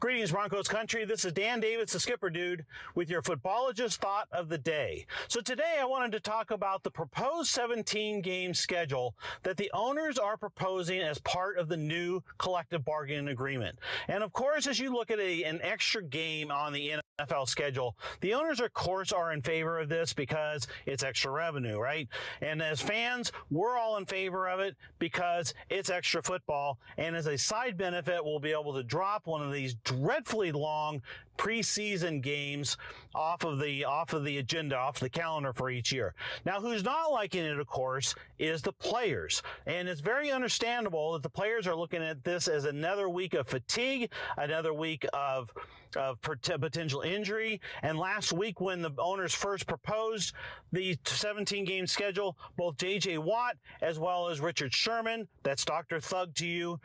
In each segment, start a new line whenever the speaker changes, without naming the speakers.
Greetings, Broncos country. This is Dan Davis, the Skipper Dude, with your footballogist thought of the day. So today I wanted to talk about the proposed 17-game schedule that the owners are proposing as part of the new collective bargaining agreement. And of course, as you look at an extra game on the NFL schedule, the owners, of course, are in favor of this because it's extra revenue, right? And as fans, we're all in favor of it because it's extra football. And as a side benefit, we'll be able to drop one of these dreadfully long preseason games off of the agenda, off the calendar for each year. Now, who's not liking it, of course, is the players. And it's very understandable that the players are looking at this as another week of fatigue, another week of potential injury. And last week, when the owners first proposed the 17-game schedule, both J.J. Watt as well as Richard Sherman, that's Dr. Thug to you,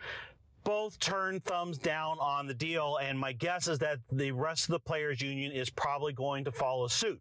both turned thumbs down on the deal, and my guess is that the rest of the players' union is probably going to follow suit.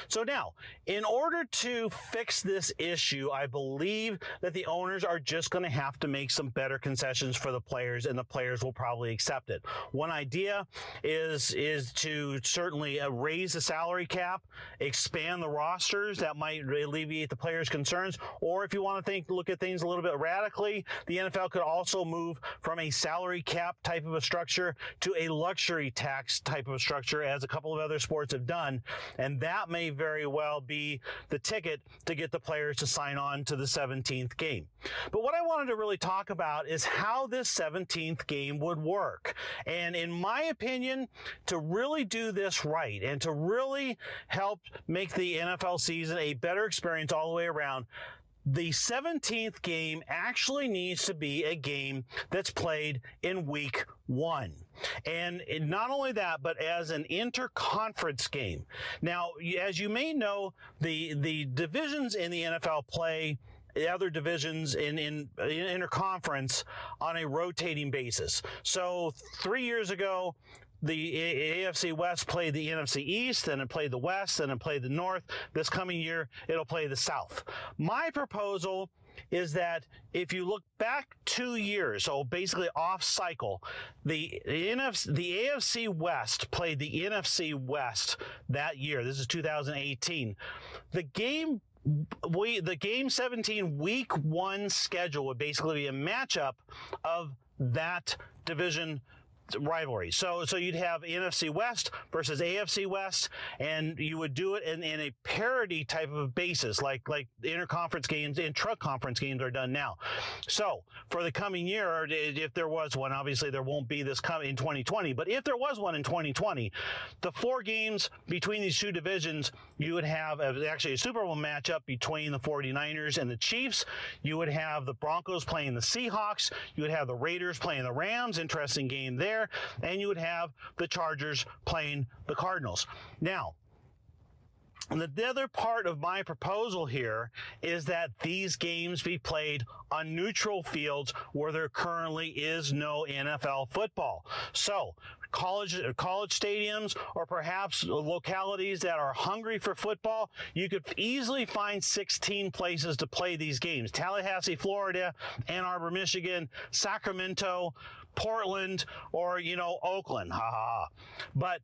So now, in order to fix this issue, I believe that the owners are just going to have to make some better concessions for the players, and the players will probably accept it. One idea is to certainly raise the salary cap, expand the rosters. That might alleviate the players' concerns. Or if you want to look at things a little bit radically, the NFL could also move from a salary cap type of a structure to a luxury tax type of a structure, as a couple of other sports have done, and that may very well be the ticket to get the players to sign on to the 17th game. But what I wanted to really talk about is how this 17th game would work. And in my opinion, to really do this right and to really help make the NFL season a better experience all the way around, the 17th game actually needs to be a game that's played in week 1. And not only that, but as an interconference game. Now, as you may know, the divisions in the NFL play the other divisions in interconference on a rotating basis. So 3 years ago, the AFC West played the NFC East, then it played the West, then it played the North. This coming year, it'll play the South. My proposal is that if you look back 2 years, so basically off cycle, the AFC West played the NFC West that year. This is 2018. The game 17 week 1 schedule would basically be a matchup of that division rivalry. So you'd have NFC West versus AFC West, and you would do it in a parity type of a basis, like interconference games and truck conference games are done now. So for the coming year, if there was one, obviously there won't be this coming in 2020, but if there was one in 2020, the 4 games between these two divisions, you would have actually a Super Bowl matchup between the 49ers and the Chiefs. You would have the Broncos playing the Seahawks. You would have the Raiders playing the Rams. Interesting game there. And you would have the Chargers playing the Cardinals. Now, the other part of my proposal here is that these games be played on neutral fields where there currently is no NFL football. So college stadiums, or perhaps localities that are hungry for football, you could easily find 16 places to play these games. Tallahassee, Florida, Ann Arbor, Michigan, Sacramento, Portland, or, Oakland. But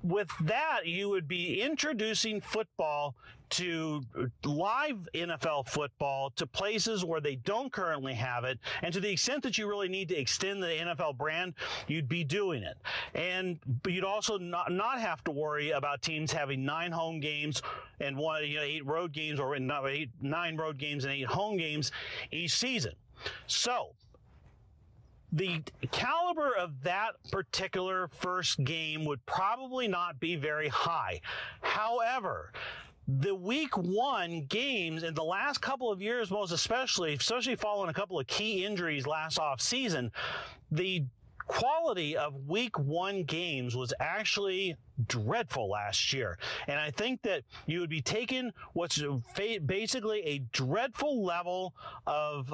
with that, you would be introducing football to live NFL football to places where they don't currently have it. And to the extent that you really need to extend the NFL brand, you'd be doing it. But you'd also not have to worry about teams having 9 home games and 8 road games, or 9 road games and 8 home games each season. So the caliber of that particular first game would probably not be very high. However, the week 1 games in the last couple of years, most especially following a couple of key injuries last off season, the quality of week 1 games was actually dreadful last year. And I think that you would be taking what's basically a dreadful level of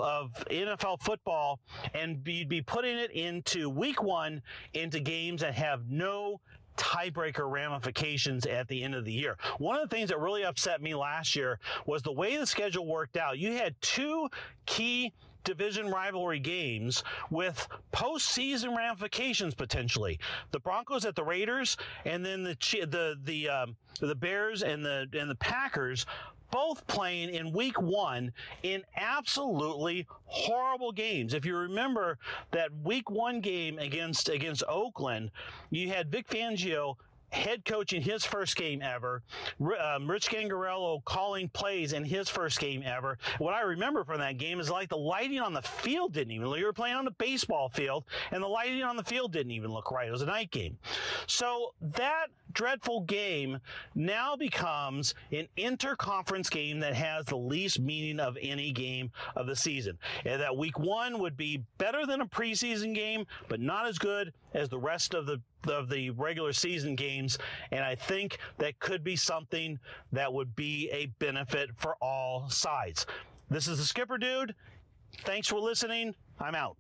NFL football, and you'd be putting it into week 1 into games that have no tiebreaker ramifications at the end of the year. One of the things that really upset me last year was the way the schedule worked out. You had 2 key division rivalry games with postseason ramifications potentially. The Broncos at the Raiders, and then the Bears and the Packers both playing in week 1 in absolutely horrible games. If you remember that week 1 game against Oakland, you had Vic Fangio head coach in his first game ever, Rich Gangarello calling plays in his first game ever. What I remember from that game is like the lighting on the field didn't even look. You were playing on the baseball field, and the lighting on the field didn't even look right. It was a night game. So that dreadful game now becomes an interconference game that has the least meaning of any game of the season. And that week 1 would be better than a preseason game, but not as good as the rest of the regular season games, and I think that could be something that would be a benefit for all sides. This is the Skipper Dude. Thanks for listening. I'm out.